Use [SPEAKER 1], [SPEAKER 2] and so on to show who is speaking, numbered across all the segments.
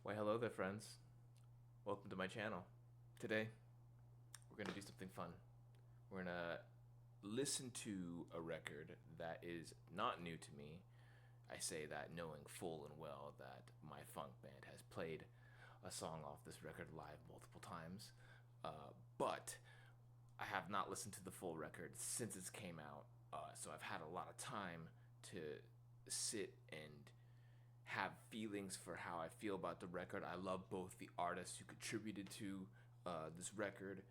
[SPEAKER 1] Why, hello there, friends. Welcome to my channel. Today, we're going to do something fun. We're going to listen to a record that is not new to me. I say that knowing full and well that my funk band has played a song off this record live multiple times. But I have not listened to the full record since it came out. So I've had a lot of time to sit and have feelings for how I feel about the record. I love both the artists who contributed to this record,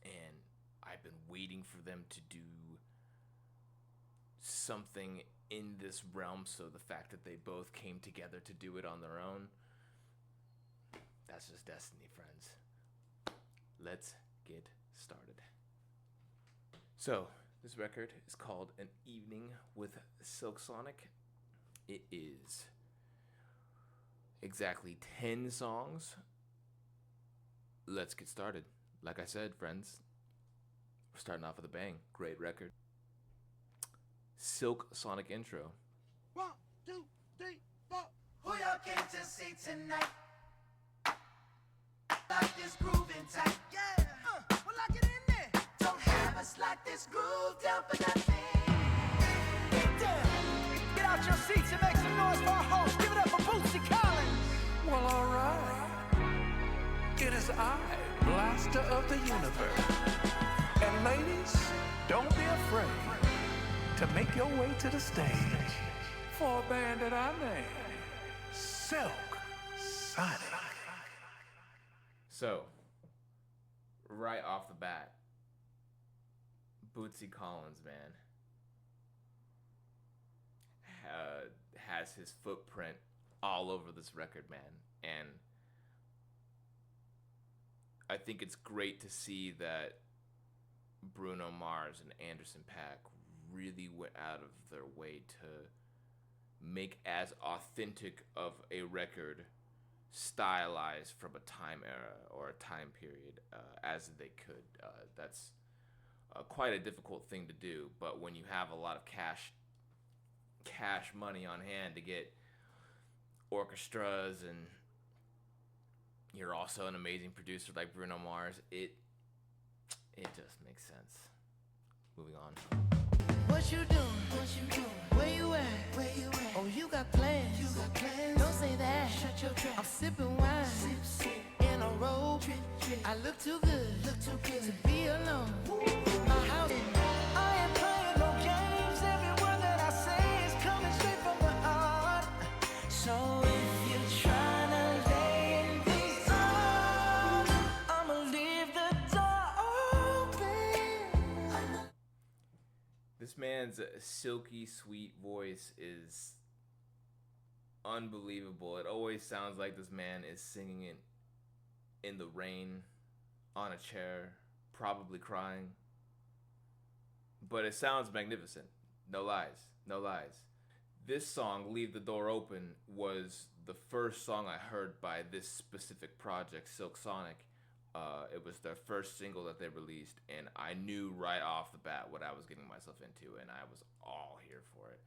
[SPEAKER 1] and I've been waiting for them to do something in this realm, so the fact that they both came together to do it on their own, that's just destiny, friends. Let's get started. So, this record is called An Evening with Silk Sonic. It is exactly 10 songs. Let's get started. Like I said, friends, we're starting off with a bang. Great record. Silk Sonic intro.
[SPEAKER 2] 1, 2, 3, 4. Who y'all came to see tonight? Like this grooving tight. Yeah, well, lock it in there. Don't have us like this groove down for nothing. Get down. Get out your seats and make some noise for our host. Give it up for Bootsy Collins.
[SPEAKER 3] Well, alright. It is I, Blaster of the Universe. And ladies, don't be afraid to make your way to the stage for a band that I named Silk Sonic.
[SPEAKER 1] So, right off the bat, Bootsy Collins, man, has his footprint all over this record, man. And I think it's great to see that Bruno Mars and Anderson .Paak really went out of their way to make as authentic of a record, stylized from a time era or a time period as they could. That's quite a difficult thing to do, but when you have a lot of cash money on hand to get orchestras, and you're also an amazing producer like Bruno Mars, it just makes sense. Moving on.
[SPEAKER 4] What you doing? What you doing? Where you at? Where you at? Oh, you got plans. You got plans. Don't say that. Shut your trap. I'm sipping wine. Sip, in a robe. I look too good. To be alone. My house. I ain't playing no games. Every word that I say is coming straight from the heart. So if you're trying to lay in these arms, I'ma leave the door open.
[SPEAKER 1] This man's silky sweet voice is unbelievable. It always sounds like this man is singing in the rain, on a chair, probably crying. But it sounds magnificent. No lies. No lies. This song, Leave the Door Open, was the first song I heard by this specific project, Silk Sonic. It was their first single that they released, and I knew right off the bat what I was getting myself into, and I was all here for it.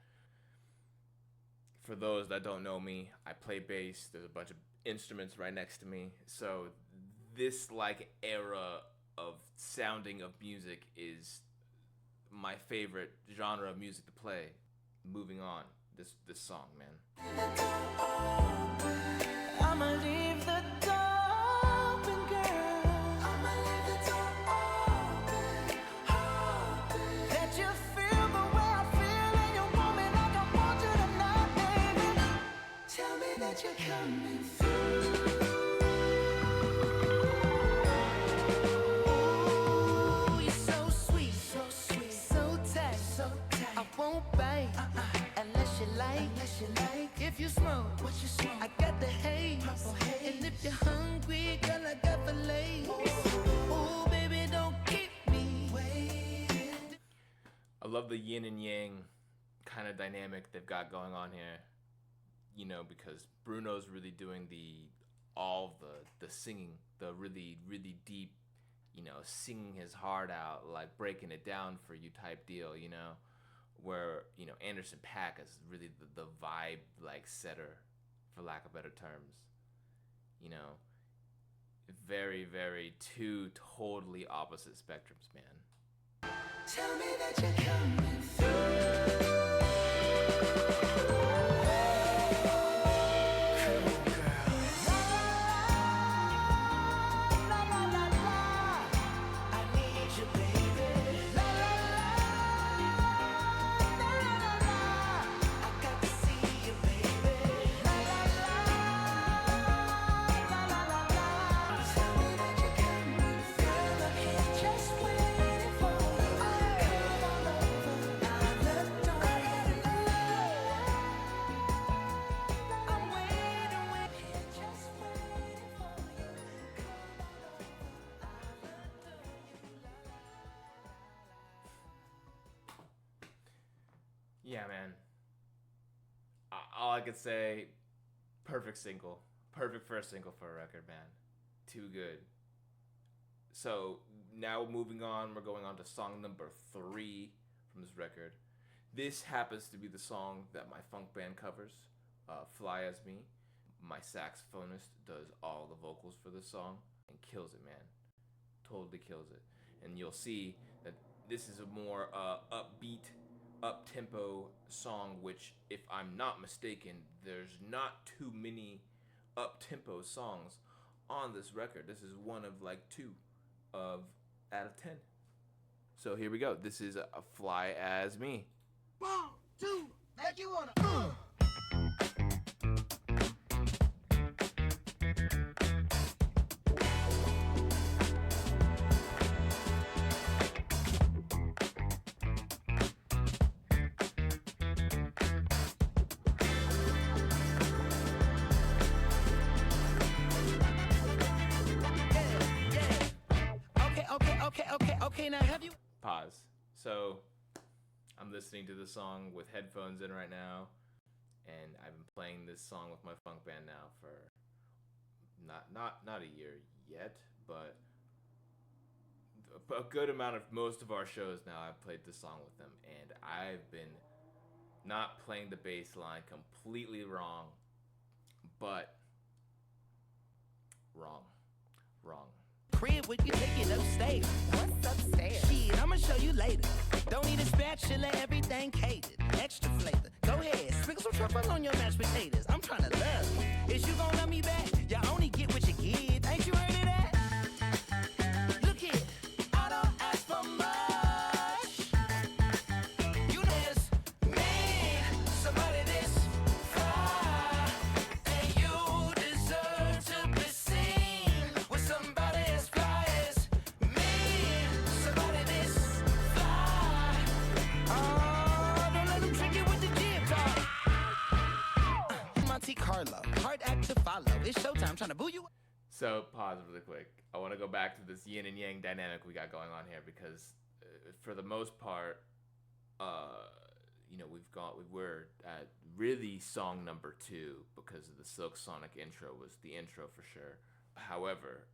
[SPEAKER 1] For those that don't know me, I play bass. There's a bunch of instruments right next to me. So this era of sounding of music is my favorite genre of music to play. Moving on, this song, man.
[SPEAKER 4] I'ma leave the door open, girl. I'ma leave the door open. Let you feel the way I feel, and you want me like I want you tonight, baby. Tell me that you're coming through. Ooh, you're so sweet, so tight, I won't bite unless you like. If you smoke, I got the haze. And if you're hungry, girl, I got the lace. Ooh, baby, don't keep me waiting.
[SPEAKER 1] I love the yin and yang kind of dynamic they've got going on here. You know, because Bruno's really doing all the singing, the really, really deep, singing his heart out, like breaking it down for you type deal, where, Anderson .Paak is really the vibe, like, setter, for lack of better terms. You know, very, very two totally opposite spectrums, man.
[SPEAKER 4] Tell me that you're coming through.
[SPEAKER 1] Yeah, man. All I could say, perfect single. Perfect first single for a record, man. Too good. So, now moving on, we're going on to song number 3 from this record. This happens to be the song that my funk band covers, Fly As Me. My saxophonist does all the vocals for this song and kills it, man. Totally kills it. And you'll see that this is a more upbeat, up-tempo song, which, if I'm not mistaken, there's not too many up-tempo songs on this record. This is one of like 2 out of 10. So here we go. This is a Fly As Me.
[SPEAKER 2] 1, 2, make you wanna. Okay, now have you...
[SPEAKER 1] Pause. So, I'm listening to the song with headphones in right now, and I've been playing this song with my funk band now for not a year yet, but a good amount of most of our shows now. I've played this song with them, and I've been not playing the bass line completely wrong, but wrong.
[SPEAKER 4] Crib with you, take it upstairs. What's upstairs? Shit, I'ma show you later. Don't need a spatula, everything catered. Extra flavor. Go ahead, sprinkle some truffle on your mashed potatoes. I'm trying to love you. Is you gonna love me back? You only get what you give. Ain't you heard of that? Look here, I don't ask for much. You know this, me, somebody this fly, and you deserve to be seen with somebody as fly as me, somebody this fly. Oh, don't let them trick you with the jib talk. Monte Carlo, hard act to follow. It's showtime, trying to boo you.
[SPEAKER 1] So, pause really quick. I want to go back to this yin and yang dynamic we got going on here because, for the most part, we're at really song number 2 because of the Silk Sonic intro was the intro for sure. However,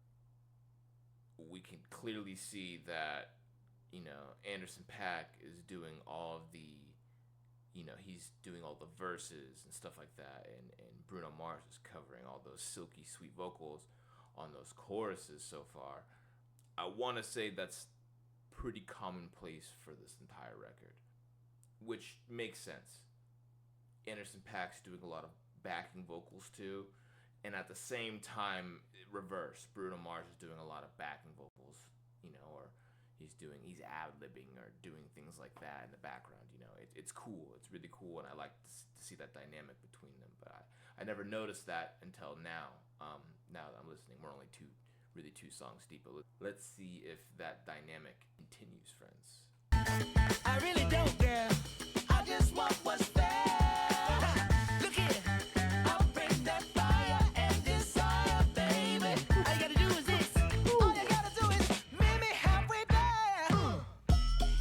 [SPEAKER 1] we can clearly see that, Anderson .Paak is doing all of the, he's doing all the verses and stuff like that, and Bruno Mars is covering all those silky sweet vocals on those choruses so far. I want to say that's pretty commonplace for this entire record, which makes sense. Anderson .Paak's doing a lot of backing vocals too, and at the same time, reverse, Bruno Mars is doing a lot of backing vocals, or he's ad-libbing or doing things like that in the background. It's cool. It's really cool, and I like to see that dynamic between them. But I never noticed that until now. Now that I'm listening, we're only two songs deep. But let's see if that dynamic continues, friends.
[SPEAKER 4] I really don't, girl. I just want what's fair. Look here, I'll bring that fire and desire, baby. All you gotta do is this. All you gotta do is meet me halfway there.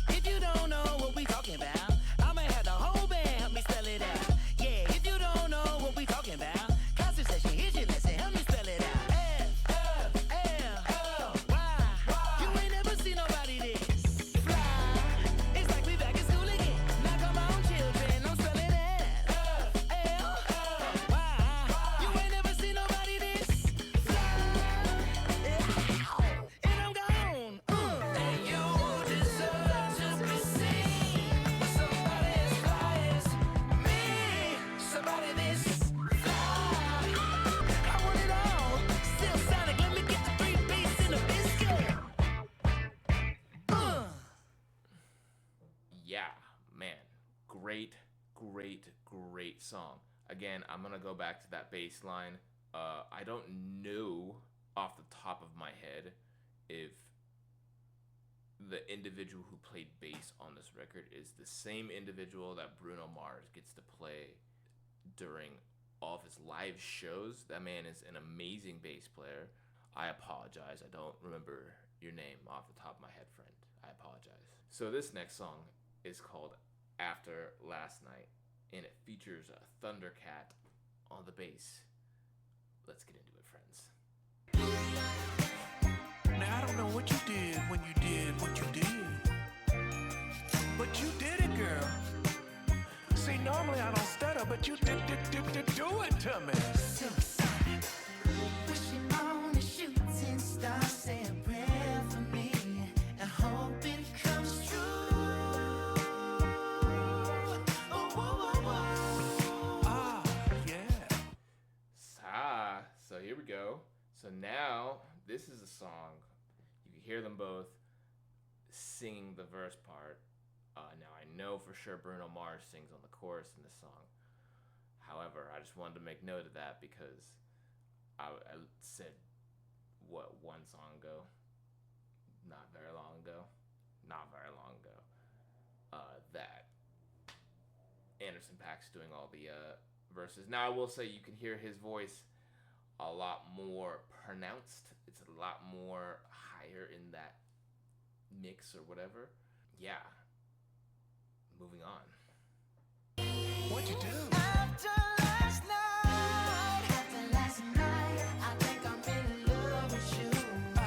[SPEAKER 4] If you don't know what we talking about, I'ma have the whole band help me spell it out. Yeah, if you don't know what we talking about, concert session, here's your lesson, help me spell it out. F-L-Y. You ain't never seen nobody this fly. It's like we back in school again. Now come on, children, I'm spelling it.
[SPEAKER 1] great song. Again, I'm gonna go back to that bass line. I don't know off the top of my head if the individual who played bass on this record is the same individual that Bruno Mars gets to play during all of his live shows. That man is an amazing bass player. I apologize. I don't remember your name off the top of my head, friend. I apologize. So this next song is called After Last Night, and it features a Thundercat on the bass. Let's get into it, friends.
[SPEAKER 3] Now I don't know what you did when you did what you did, but you did it, girl. See, normally I don't stutter, but you did do it to me.
[SPEAKER 4] Suicide. Wishing on a shooting star, say a prayer for me. I hope it comes true. Oh, whoa, whoa, whoa.
[SPEAKER 3] Ah, yeah.
[SPEAKER 1] So here we go. So now this is a song. You can hear them both singing the verse part. Now I know for sure Bruno Mars sings on the chorus in this song. However, I just wanted to make note of that because I said, one song ago? Not very long ago, that Anderson .Paak's doing all the verses. Now I will say you can hear his voice a lot more pronounced. It's a lot more higher in that mix or whatever. Yeah. Moving on.
[SPEAKER 3] What'd you do?
[SPEAKER 4] After last night, I think I'm in love with you.
[SPEAKER 3] I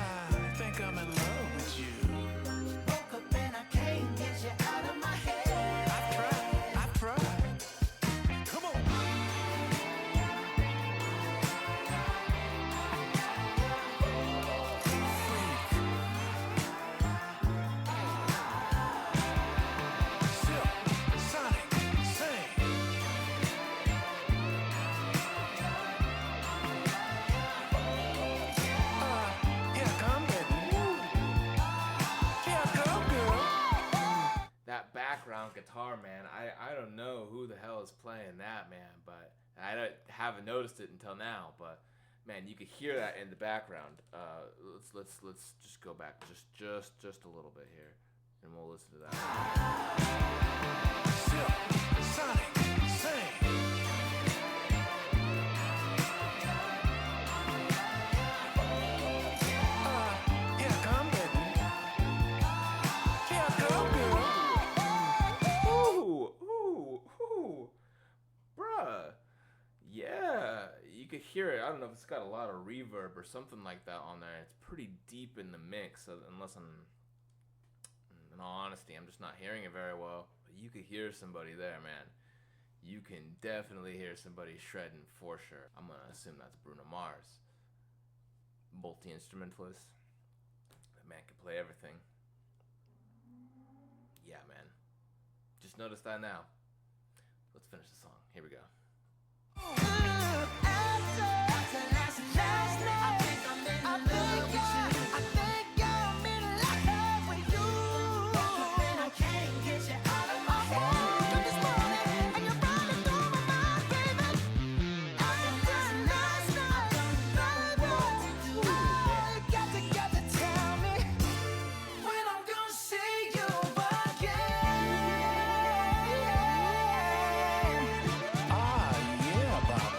[SPEAKER 3] think I'm in love with you.
[SPEAKER 4] Woke up and I can't get you out of my head.
[SPEAKER 3] I've tried. Come on.
[SPEAKER 1] That background guitar, man, I don't know who the hell is playing that, man, but haven't noticed it until now, but man, you could hear that in the background. Let's just go back just a little bit here, and we'll listen to that.
[SPEAKER 3] Sonic, sing. Yeah, come, baby. Yeah, come, girl.
[SPEAKER 1] Ooh, bruh. Yeah, you could hear it. I don't know if it's got a lot of reverb or something like that on there. It's pretty deep in the mix, unless in all honesty, I'm just not hearing it very well. But you could hear somebody there, man. You can definitely hear somebody shredding for sure. I'm gonna assume that's Bruno Mars. Multi-instrumentalist. That man can play everything. Yeah, man. Just notice that now. Let's finish the song. Here we go.
[SPEAKER 4] After last night, I think I'm in love with you. I think I'm in love with you. Woke up and I can't get you out of my head. This morning, and you're running through my mind, baby. After last night, I don't know what to do. You got to tell me when I'm gonna see you again.
[SPEAKER 3] Ah, yeah, Bob.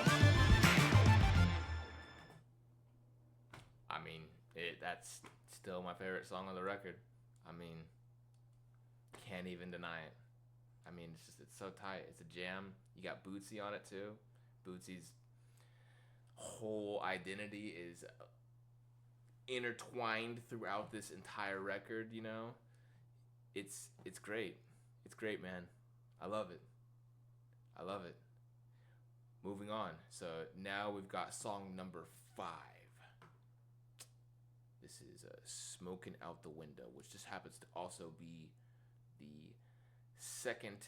[SPEAKER 1] I mean, that's still my favorite song on the record. I mean, can't even deny it. I mean, it's so tight. It's a jam. You got Bootsy on it too. Bootsy's whole identity is intertwined throughout this entire record, you know? It's great. It's great, man. I love it. I love it. Moving on. So now we've got song number 5. This is Smoking Out the Window, which just happens to also be the second.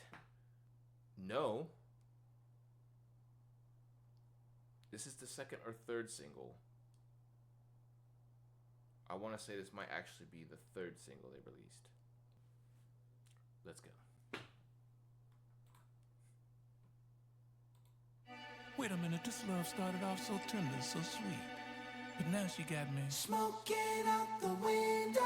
[SPEAKER 1] No. This is the second or third single. I want to say this might actually be the third single they released. Let's go.
[SPEAKER 3] Wait a minute, this love started off so tender, so sweet. But now she got me
[SPEAKER 2] Smoking out the window.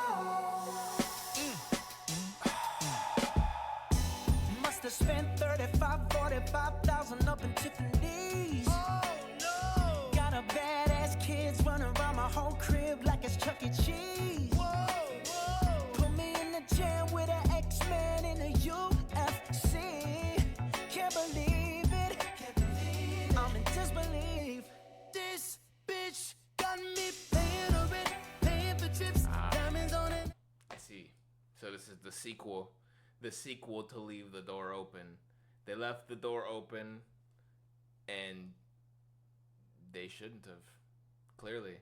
[SPEAKER 2] Must have spent 45,000 up in Tiffany's. Oh no! Got a badass kids running around my whole crib like it's Chuck E. Cheese. Whoa, whoa! Put me in the jam with an X-Men in the UFC. Can't believe it. Can't believe it. I'm in disbelief. This bitch got me paying her rent, paying for trips, diamonds on it.
[SPEAKER 1] I see. So this is the sequel. The sequel to Leave the Door Open. They left the door open, and they shouldn't have. Clearly,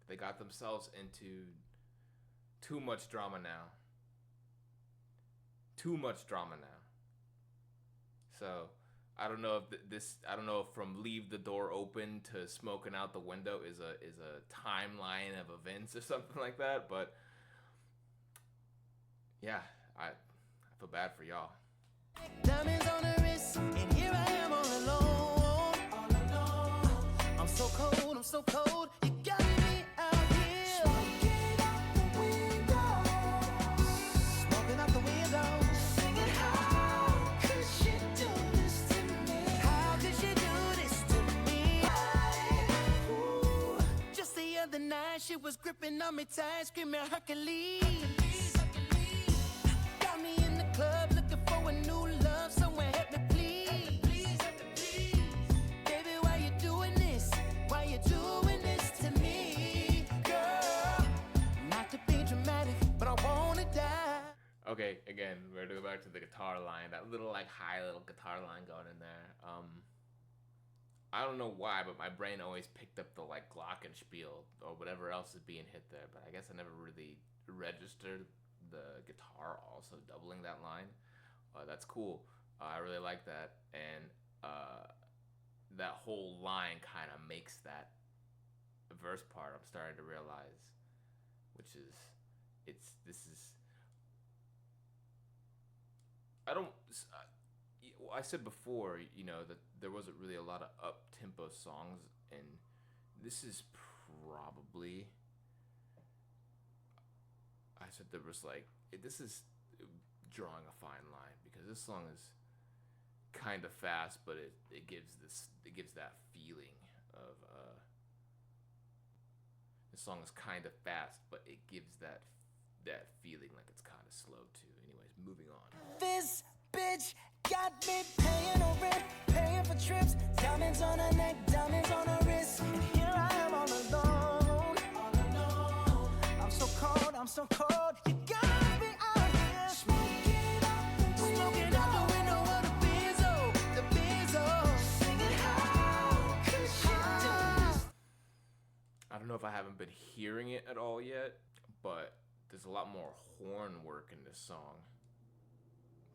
[SPEAKER 1] they got themselves into too much drama now. Too much drama now. So I don't know if I don't know if from Leave the Door Open to Smoking Out the Window is a timeline of events or something like that. But yeah, I feel bad for y'all.
[SPEAKER 4] Diamonds on the wrist, and here I am all alone. All alone. I'm so cold, I'm so cold. You got me out here. Smoking out the window. Smoking out the window. Singing, how could she do this to me? How could she do this to me? Ooh. Just the other night, she was gripping on me tight, screaming Hercules. Got me in the club looking for a new love, someone help me please. Baby, why you doing this? Why you doing this to me, girl? Not to be dramatic, but I wanna die.
[SPEAKER 1] Okay, again, we're gonna go back to the guitar line. That little high little guitar line going in there. I don't know why, but my brain always picked up the glockenspiel or whatever else is being hit there. But I guess I never really registered the guitar also doubling that line. That's cool. I really like that, and that whole line kind of makes that verse part. I'm starting to realize, which is, I don't. I said before, that there wasn't really a lot of up-tempo songs, and this is probably. I said there was this is drawing a fine line because this song is kind of fast, but it gives that feeling of this song is kind of fast, but it gives that feeling like it's kind of slow too. Anyways, moving on.
[SPEAKER 4] This bitch got me paying her rent, paying for trips, diamonds on her neck, diamonds on her wrist, and here I am all alone. I'm so cold, I'm so cold. You got me out here smoking out the window of the Benzo, singing, how could she do this?
[SPEAKER 1] I don't know if I haven't been hearing it at all yet, but there's a lot more horn work in this song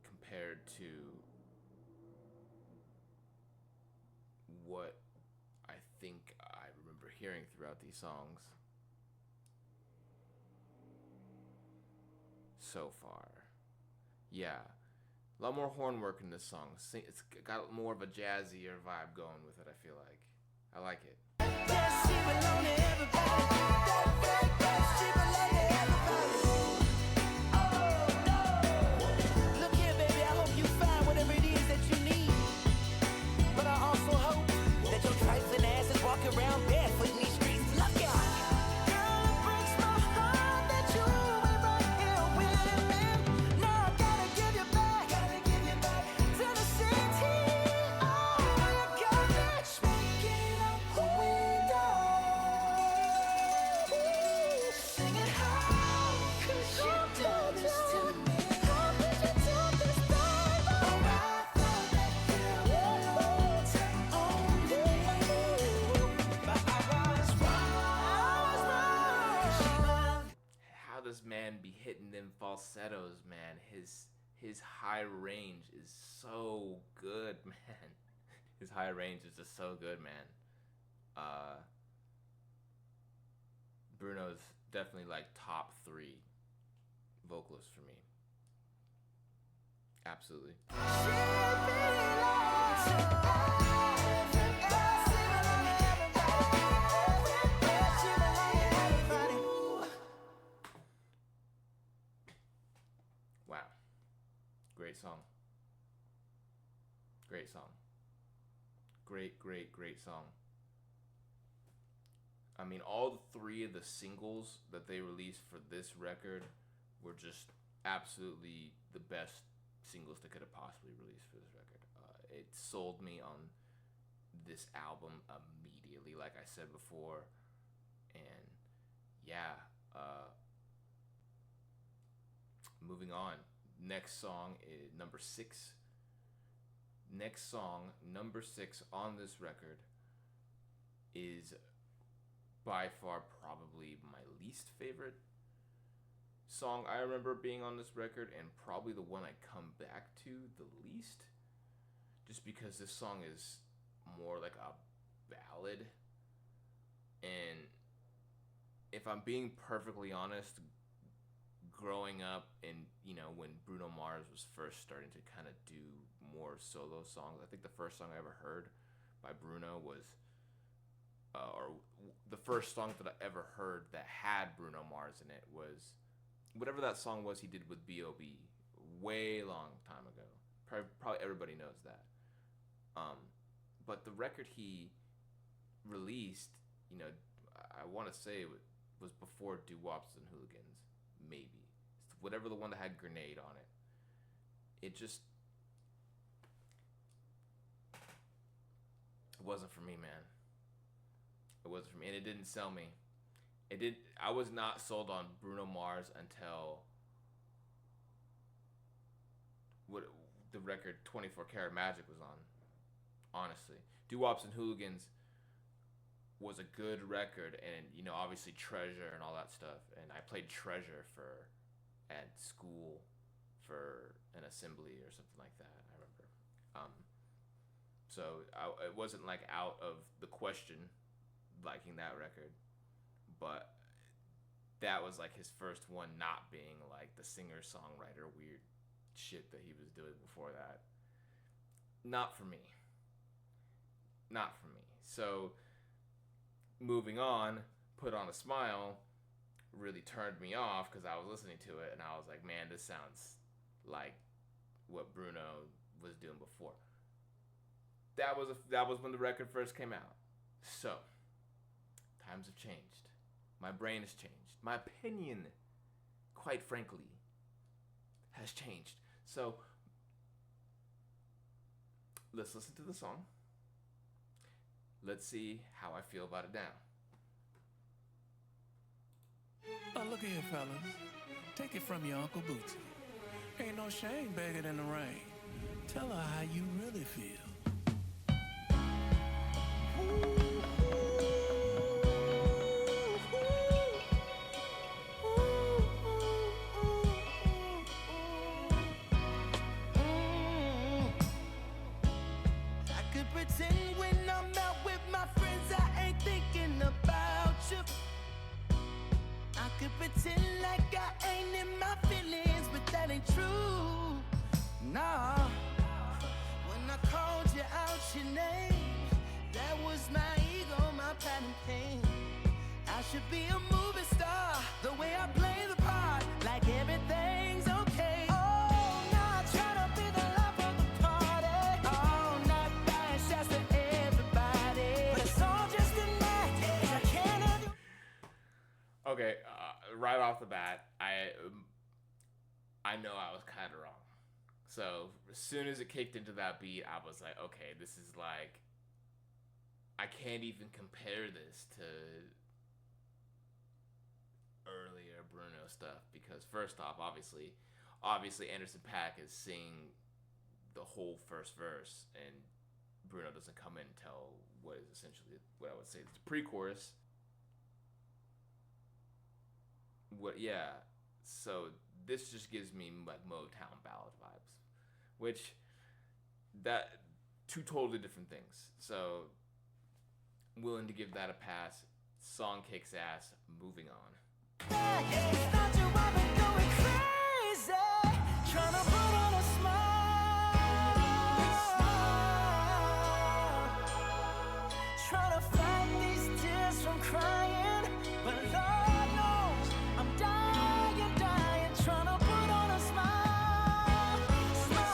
[SPEAKER 1] compared to what I think I remember hearing throughout these songs so far. Yeah, a lot more horn work in this song. It's got more of a jazzier vibe going with it, I feel like. I like it.
[SPEAKER 4] Yes, she belong to everybody. She belong to everybody. Oh no! Look here, baby, I hope you find whatever it is that you need. But I also hope that your trifling ass is walking around barefoot in these streets. Look out! Girl, it breaks my heart that you ain't right here with me. Now I gotta give you back to the city. Oh, you got me smoking out the window, singing, how could you do this to me? How could you do this, baby? Oh, I thought that you would take on me, but I was wrong.
[SPEAKER 1] How this man be hitting them falsettos, man? His high range is so good, man. His high range is just so good, man. Bruno's definitely top 3 vocalist for me. Absolutely.
[SPEAKER 4] She belongs to everybody.
[SPEAKER 1] Great song. Great song. Great song. I mean, all three of the singles that they released for this record were just absolutely the best singles they could have possibly released for this record. It sold me on this album immediately, like I said before. And yeah, moving on. Next song is number 6. Next song, number 6 on this record, is by far probably my least favorite song I remember being on this record, and probably the one I come back to the least, just because this song is more like a ballad. And if I'm being perfectly honest, growing up and, you know, when Bruno Mars was first starting to kind of do more solo songs, I think the first song I ever heard by Bruno was or the first song that I ever heard that had Bruno Mars in it was whatever that song was he did with B.O.B. way long time ago. Probably everybody knows that. But the record he released, you know, I want to say it was before Doo-Wops and Hooligans, maybe. It's whatever the one that had Grenade on it. It just... It wasn't for me, man. It wasn't for me, and it didn't sell me. I was not sold on Bruno Mars until the record 24 Karat Magic was on. Honestly, Doo-Wops and Hooligans was a good record, and, you know, obviously Treasure and all that stuff. And I played Treasure at school for an assembly or something like that. I remember. So it wasn't like out of the question liking that record, but that was like his first one not being like the singer-songwriter weird shit that he was doing before that. Not for me. Not for me. So moving on, Put on a Smile really turned me off because I was listening to it and I was like, man, this sounds like what Bruno was doing before. That was when the record first came out. So times have changed. My brain has changed. My opinion, quite frankly, has changed. So let's listen to the song. Let's see how I feel about it now.
[SPEAKER 3] Oh, look here, fellas. Take it from your Uncle Bootsy. Ain't no shame begging in the rain. Tell her how you really feel.
[SPEAKER 4] Pretend when I'm out with my friends I ain't thinking about you. I could pretend like I ain't in my feelings, but that ain't true. Nah. When I called you out your name, that was my ego, my pride and pain. I should be a movie star, the way I play the part, like everything's okay. Oh, now I try to be the life of the party. Oh, not bad, shouts to everybody. But it's all just an act, I can't have you.
[SPEAKER 1] Okay, right off the bat, I know I was kind of wrong. So as soon as it kicked into that beat, I was like, okay, this is like, I can't even compare this to earlier Bruno stuff, because first off, obviously Anderson .Paak is singing the whole first verse, and Bruno doesn't come in until what is essentially what I would say is the pre-chorus. So this just gives me like Motown ballad vibes, which that two totally different things. So willing to give that a pass. Song kicks ass. Moving on.
[SPEAKER 4] Thought you I've been going crazy, trying to put on a smile, trying to fight these tears from crying, but Lord knows I'm dying, trying to put on a smile, smile.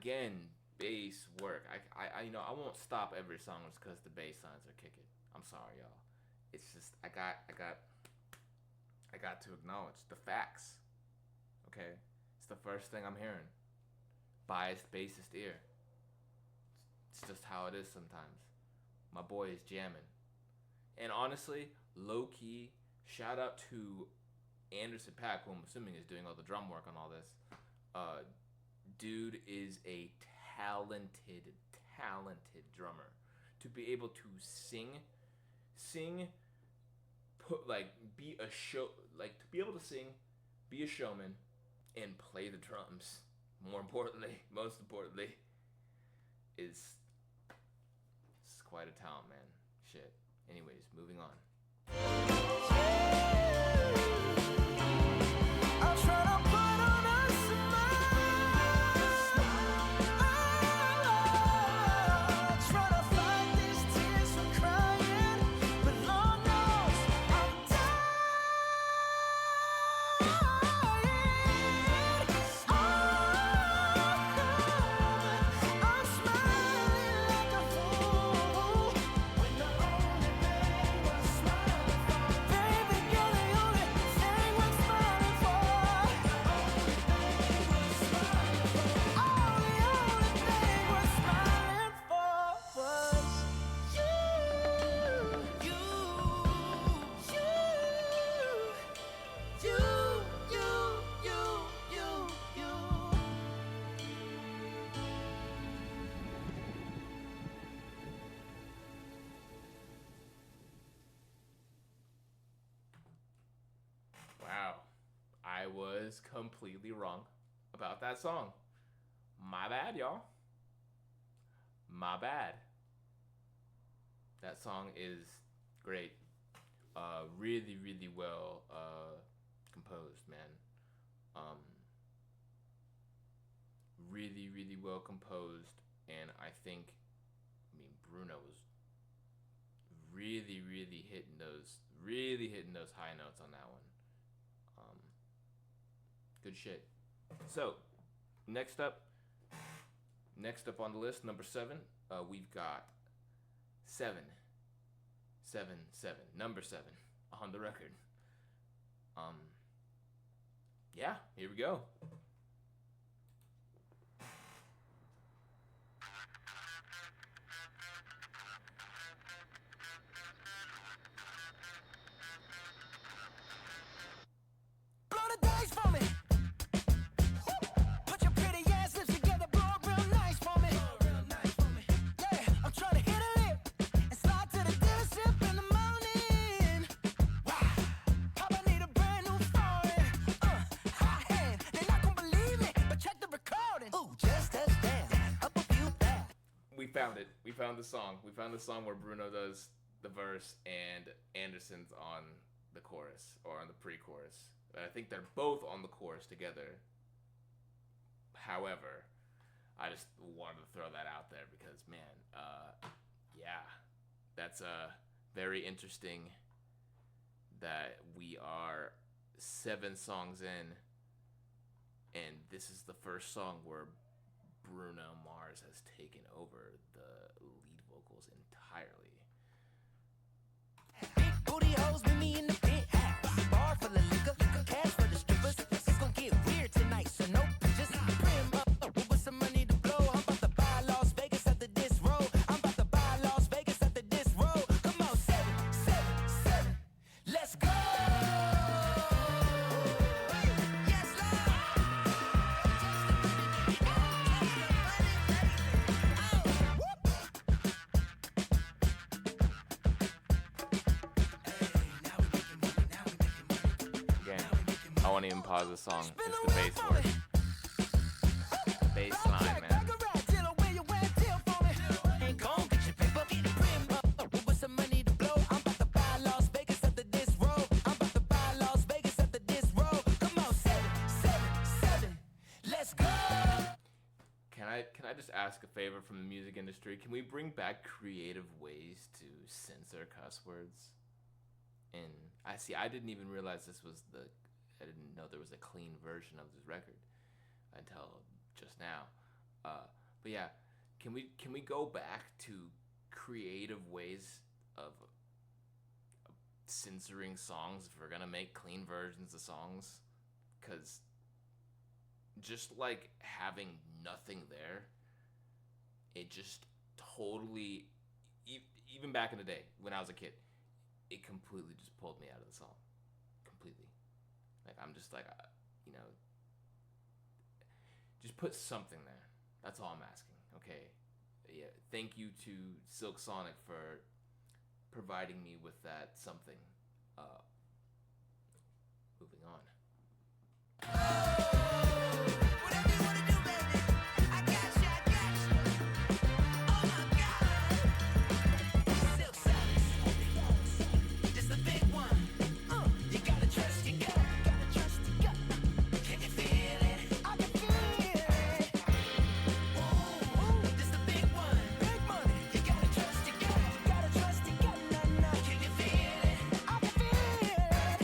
[SPEAKER 1] Again, bass work. I you know, I won't stop every song just because the bass lines are kicking. I'm sorry, y'all. It's just I got to acknowledge the facts. Okay, it's the first thing I'm hearing. Biased bassist ear. It's just how it is sometimes. My boy is jamming. And honestly, low key, shout out to Anderson .Paak, who I'm assuming is doing all the drum work on all this. Dude is a talented drummer. To be able to sing, be a show, like to be able to sing, be a showman, and play the drums. Most importantly, is quite a talent, man. Shit. Anyways, moving on.
[SPEAKER 2] I'll try to put on a smile. I'll try to fight these tears from crying, but Lord knows I'm dying. I'm smiling like a fool when the only thing was smiling for. Baby, you're the only thing worth smiling for. All the only thing worth smiling for was you.
[SPEAKER 1] Wow. I was completely wrong about that song. My bad, y'all. My bad. That song is great. Really well composed, man. Really well composed, and I mean, Bruno was really hitting those high notes on that one. Good shit. So, next up on the list, number 7, we've got 777, number 7 on the record. Yeah, here we go.
[SPEAKER 2] Blow the dice for me. Put your pretty ass lips together, blow it real nice for me. Yeah, I'm trying to hit a lick and slide to the dealership in the morning. Wow, Papa need a brand new foreign. Hot hand, they're not gonna believe me, but check the recording. Ooh, just touched down, up a few back.
[SPEAKER 1] We found it. We found the song. We found the song where Bruno does the verse and Anderson's on the chorus, or on the pre-chorus. I think they're both on the chorus together. However, I just wanted to throw that out there because, man, yeah, that's very interesting that we are 7 songs in, and this is the first song where Bruno Mars has taken over the lead vocals entirely.
[SPEAKER 2] Big booty hoes meet me in the penthouse. Bar full of liquor, cash for the strippers. It's gonna get weird tonight, so no pictures. Prim up with some money to blow. I'm about to buy Las Vegas after this roll. I'm about to buy Las Vegas after this roll. Come on, 777, let's go. Yes, Lord.
[SPEAKER 1] Again, I won't even pause the song. It's the bass work. Bass line, man.
[SPEAKER 2] Ain't gon' get your paper, get the prim up with some money to blow. I'm about to buy Las Vegas after this roll. I'm about to buy Las Vegas after this roll. Come on, 777, let's go.
[SPEAKER 1] Can I just ask a favor from the music industry? Can we bring back creative ways to censor cuss words? And I didn't even realize I didn't know there was a clean version of this record until just now. But yeah, can we go back to creative ways of censoring songs if we're gonna make clean versions of songs? Because just like having nothing there, it just totally, even back in the day when I was a kid, it completely just pulled me out of the song. Completely. Like, I'm just like, you know, just put something there. That's all I'm asking. Okay. Yeah. Thank you to Silk Sonic for providing me with that something. Moving on.
[SPEAKER 2] Whatever you wanna do, baby, I got you, I got you. Oh my God, Silk Sonic, this the big one. You gotta trust your gut, Can you feel it? I can feel it. This the big one, big money. You gotta trust your gut, Can you feel it? I can feel it.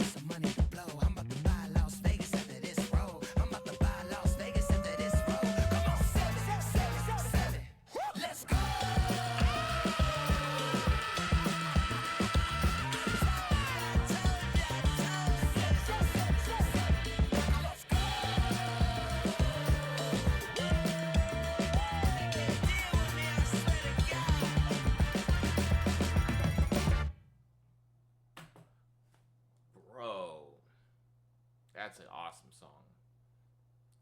[SPEAKER 2] Some money to blow. I'm about to buy Las Vegas after this roll. I'm about to buy Las Vegas after this roll. Come on, 7. Let's go.
[SPEAKER 1] Bro, that's an awesome song.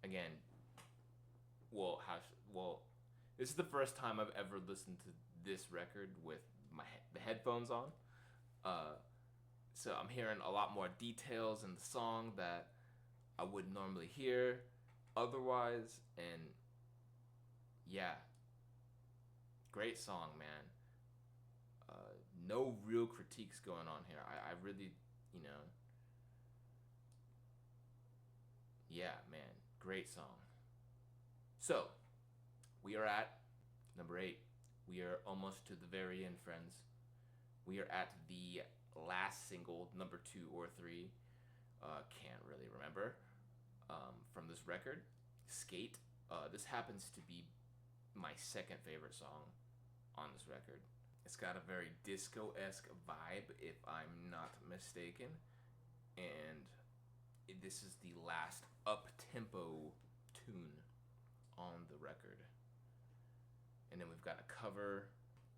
[SPEAKER 1] Again, well, this is the first time I've ever listened to this record with the headphones on. So I'm hearing a lot more details in the song that I wouldn't normally hear otherwise, and yeah, great song, man. No real critiques going on here. I really, you know, yeah, man, great song. So, we are at number 8. We are almost to the very end, friends. We are at the last single, number 2 or 3, can't really remember, from this record, Skate. This happens to be my second favorite song on this record. It's got a very disco-esque vibe, if I'm not mistaken, and this is the last up-tempo tune on the record. And then we've got a cover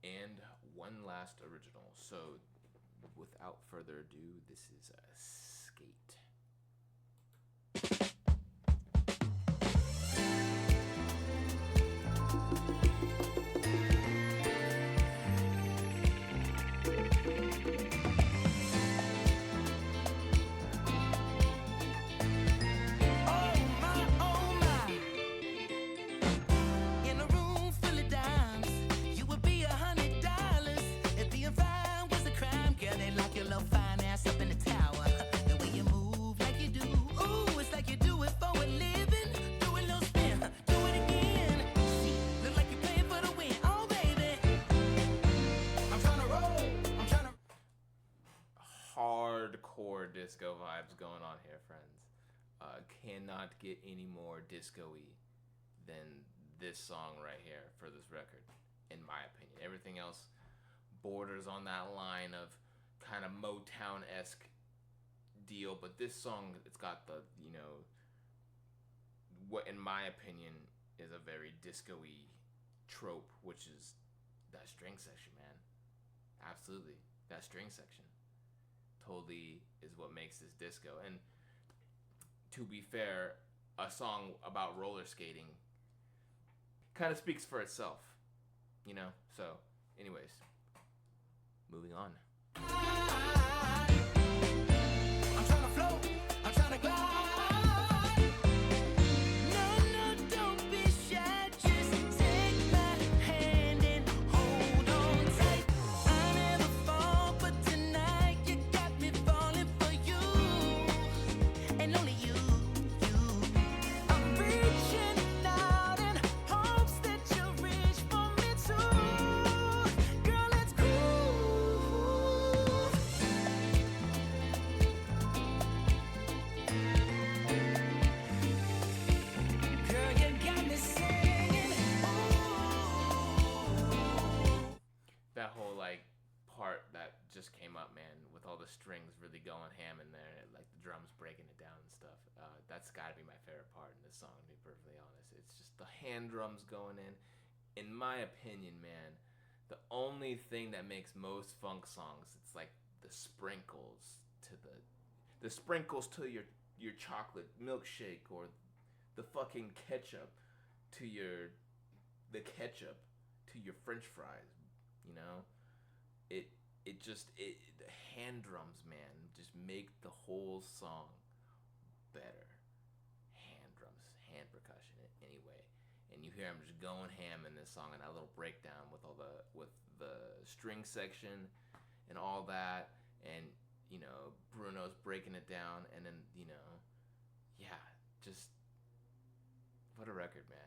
[SPEAKER 1] and one last original. So, without further ado, this is Skate.
[SPEAKER 2] In a room full of dimes, you would be $100. If being fine was a crime, girl, they lock your little fine ass up in the tower. The way you move like you do, ooh, it's like you do it for a living. Do a little spin, do it again. See, look like you playing for the win. Oh, baby, I'm trying to roll. I'm trying to.
[SPEAKER 1] Hardcore disco vibes going on here, friends. Cannot get any more disco-y than this song right here for this record, in my opinion. Everything else borders on that line of kind of Motown-esque deal, but this song, it's got the, you know, what in my opinion is a very disco-y trope, which is that string section, man. Absolutely. That string section totally is what makes this disco. And to be fair, a song about roller skating kind of speaks for itself, you know? So, anyways, moving on.
[SPEAKER 2] I'm trying to float, I'm trying to glide. No, don't be shy, just take my hand and hold on tight. I never fall, but tonight you got me falling for you, and only you. I'm reaching out in hopes that you reach for me too. Girl, let's groove.
[SPEAKER 1] the strings really going ham in there, like the drums breaking it down and stuff. That's got to be my favorite part in this song, to be perfectly honest. It's just the hand drums going in. In my opinion, man, the only thing that makes most funk songs, it's like the sprinkles to your chocolate milkshake, or the fucking ketchup to the ketchup to your French fries. You know, the hand drums, man, just make the whole song better. Hand drums, hand percussion, anyway, and you hear him just going ham in this song, and that little breakdown with the string section and all that, and Bruno's breaking it down, and then yeah, just what a record, man.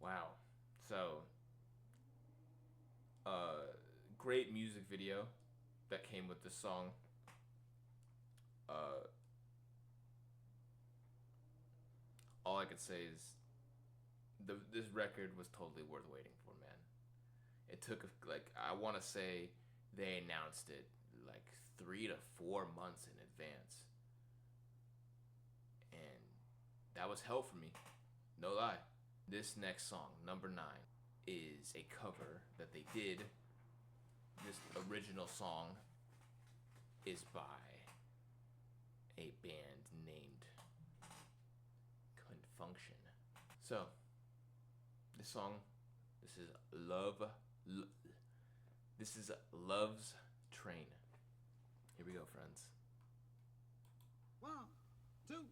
[SPEAKER 1] Wow. So, great music video that came with this song. All I could say is this record was totally worth waiting for, man. It took, I want to say they announced it like 3 to 4 months in advance. And that was hell for me. No lie. This next song, number 9, is a cover that they did. This original song is by a band named Confunction. So, this song, this is Love's Train. Here we go, friends.
[SPEAKER 2] 1, 2.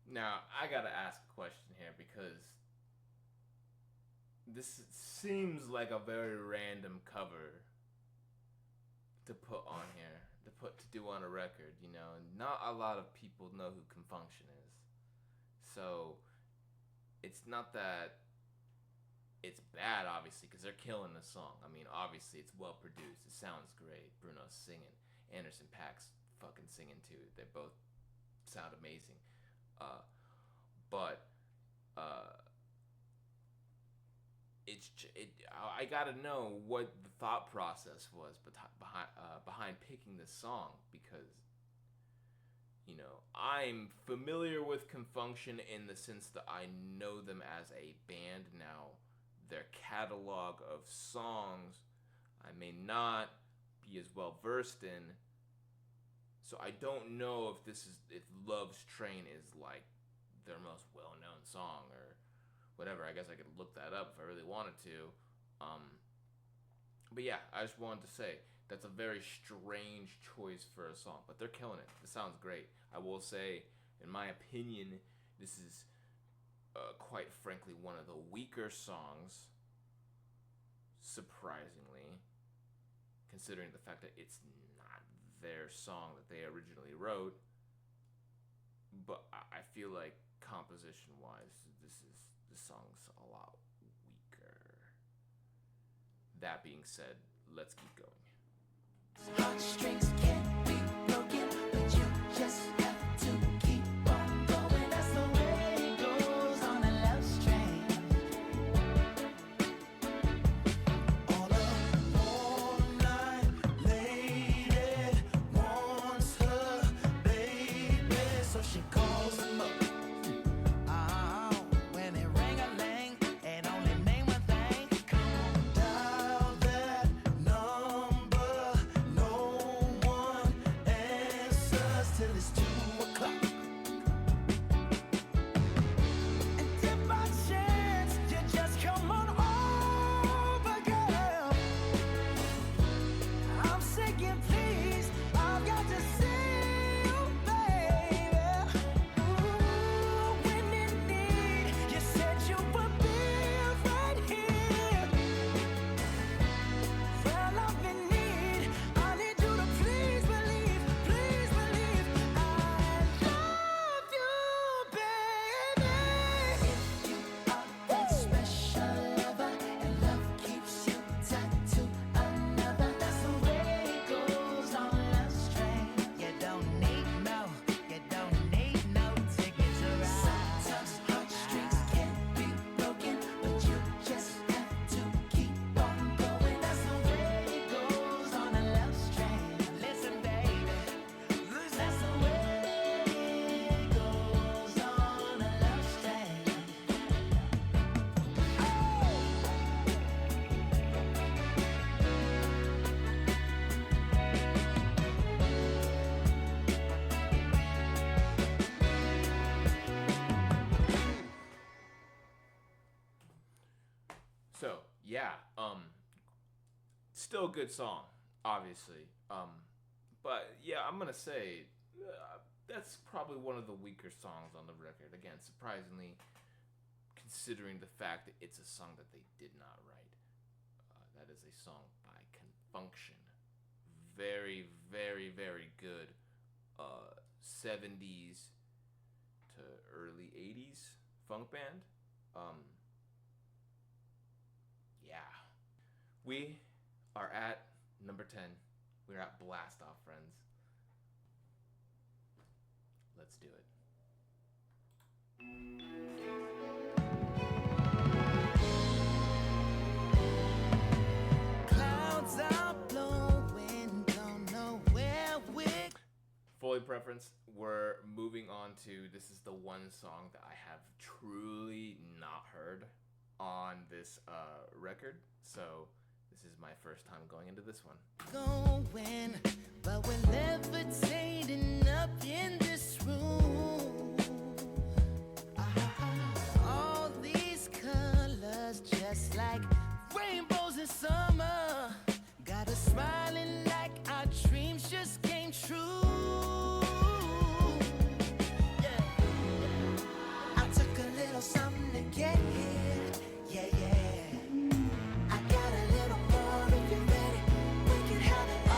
[SPEAKER 1] Now, I gotta ask a question here, because this seems like a very random cover to put on here, to do on a record, Not a lot of people know who Confunction is. So, it's not that it's bad, obviously, because they're killing the song. I mean, obviously, it's well produced. It sounds great. Bruno's singing. Anderson .Paak's fucking singing too. They both sound amazing. But I gotta know what the thought process was behind picking this song, because I'm familiar with Confunction in the sense that I know them as a band. Now, their catalog of songs I may not be as well versed in, so I don't know if Love's Train is like their most well-known song or whatever. I guess I could look that up if I really wanted to. But yeah, I just wanted to say that's a very strange choice for a song, but they're killing it. It sounds great. I will say, in my opinion, this is quite frankly one of the weaker songs, surprisingly, considering the fact that it's not their song that they originally wrote. But I feel like composition-wise, this song's a lot weaker. That being said, let's keep going.
[SPEAKER 4] Heartstrings can't be broken, but you just have to keep on going. That's the way it goes on a love string.
[SPEAKER 2] On a warm night, lady wants her baby, so she calls him up.
[SPEAKER 4] When it ring-a-ling, it only mean one thing. Come on,
[SPEAKER 2] Dial that number, no one answers till it's 2 o'clock.
[SPEAKER 4] and if by chance you just come on over, girl, I'm saying please, I've got to see you, baby. Ooh, when in need, you said you would be right here. Well, I'm in need. I need you to please believe I love you, baby. If you are that special lover and love keeps you tied to another, that's the way it goes on Love String. You don't need no ticket to ride. Sometimes heartstrings can't be broken, but you just have to keep on going. That's the way it goes on a love string. Listen, baby, that's the way it goes on a love string.
[SPEAKER 1] So yeah, still a good song, obviously. But yeah, I'm gonna say that's probably one of the weaker songs on the record. Again, surprisingly, considering the fact that it's a song that they did not write. That is a song by Confunction. Very, very, very good 70s to early 80s funk band. Yeah. We are at number 10. We're at Blast Off, friends. Let's do it.
[SPEAKER 4] Clouds are blowing, don't know where we're
[SPEAKER 1] Fully preference, we're moving on to, this is the one song that I have truly not heard on this record. So this is my first time going into this one.
[SPEAKER 4] going, but we're levitating up in this room. All these colors, just like rainbows in summer, got us smiling like our dreams just came true. Yeah. I took a little something to get here. Yeah, yeah. I got a little more if you're ready. We can have it all.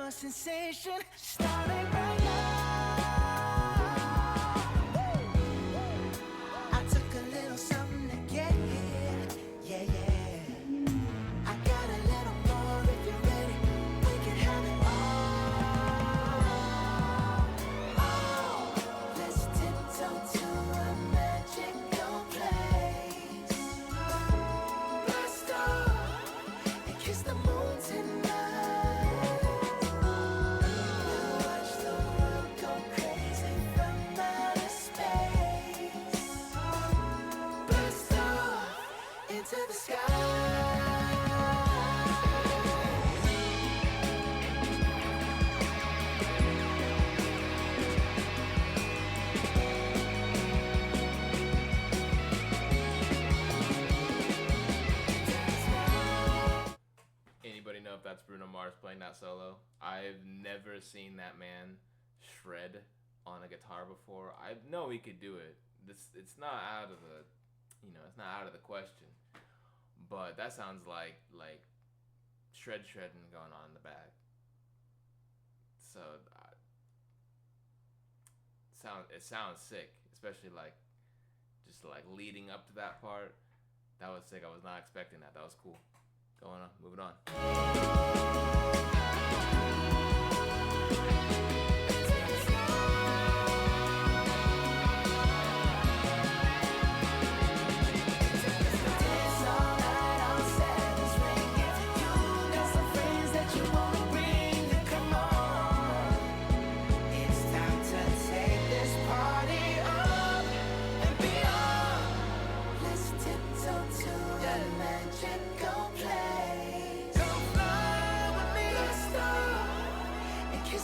[SPEAKER 4] your sensation starting right now. I took a little something to get here. Yeah, yeah. I got a little more if you're ready. We can have it all. Oh, let's tiptoe to a magical place. Blast off and kiss the moon tonight. We'll watch the world go crazy from outer space. Blast off into the sky.
[SPEAKER 1] Anybody know if that's Bruno Mars playing that solo? I've never seen that man shred on a guitar before. I know he could do it. It's not out of the, it's not out of the question. But that sounds like shredding going on in the back. So it sounds sick, especially just leading up to that part. That was sick. I was not expecting that. That was cool. Going on, moving on.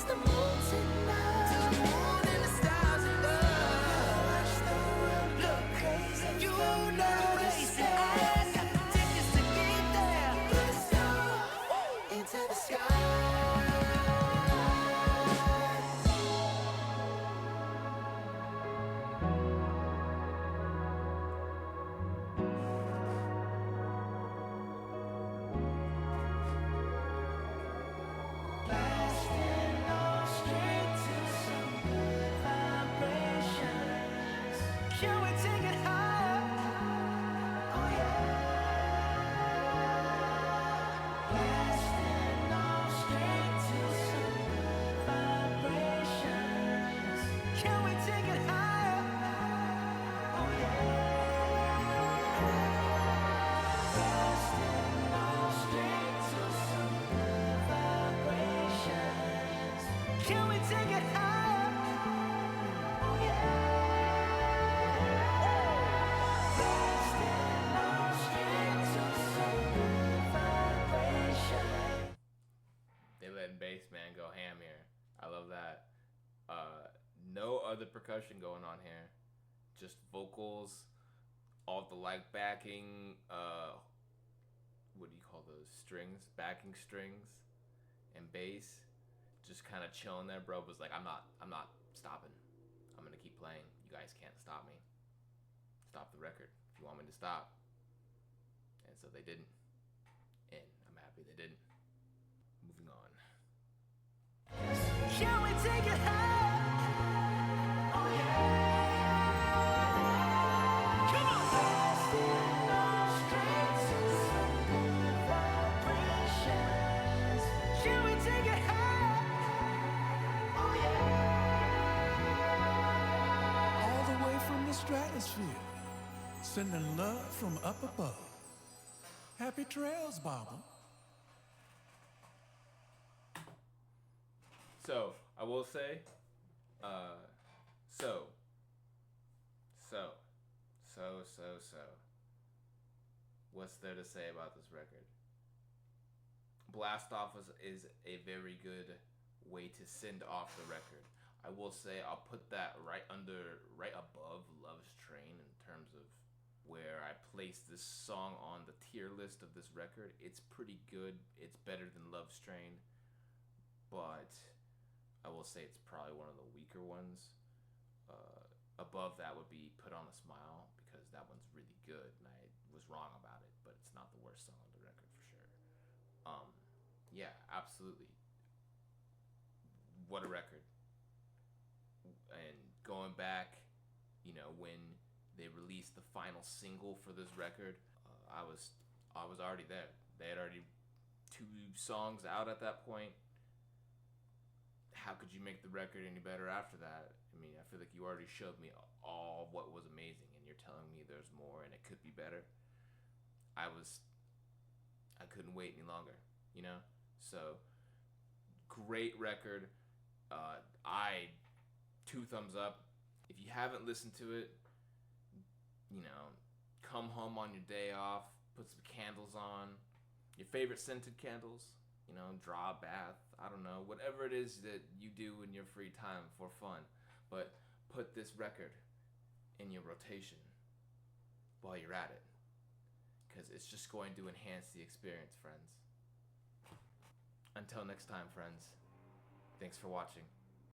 [SPEAKER 4] The moon tonight, to the moon and the stars above. Watch the world go crazy. You know crazy. I got the tickets to get there. Blast off into the sky. Can we take it higher? Oh yeah. Blasting off straight to some good vibrations. Can we take it higher? Oh yeah. Blasting off straight to some good vibrations. Can we take it higher? Oh yeah.
[SPEAKER 1] They letting bass man go ham here. I love that. No other percussion going on here. Just vocals, all the backing, what do you call those strings? Backing strings and bass. Just kind of chilling there, bro. Was like, I'm not stopping. I'm gonna keep playing. You guys can't stop me. Stop the record if you want me to stop. And so they didn't. And I'm happy they didn't. Moving on.
[SPEAKER 4] Can we take it high? Oh yeah. Come on. Blasting off straight to some good vibrations. Can we take it high? Oh yeah.
[SPEAKER 3] All the way from the stratosphere, sending love from up above. Happy trails, Bobble.
[SPEAKER 1] So, I will say, what's there to say about this record? Blast Off is a very good way to send off the record. I will say I'll put that right above Love's Train in terms of where I place this song on the tier list of this record. It's pretty good. It's better than Love's Train, but I will say it's probably one of the weaker ones. Above that would be Put on a Smile, because that one's really good, and I was wrong about it, but it's not the worst song on the record for sure. Yeah, absolutely. what a record. And going back, you know, when they released the final single for this record, I was already there. They had already 2 songs out at that point. How could you make the record any better after that? I mean, I feel like you already showed me all what was amazing, and you're telling me there's more and it could be better. I couldn't wait any longer, you know? So, great record. I 2 thumbs up. If you haven't listened to it, you know, come home on your day off, put some candles on, your favorite scented candles, you know, draw a bath, I don't know, whatever it is that you do in your free time for fun. But put this record in your rotation while you're at it, because it's just going to enhance the experience, friends. Until next time, friends, thanks for watching.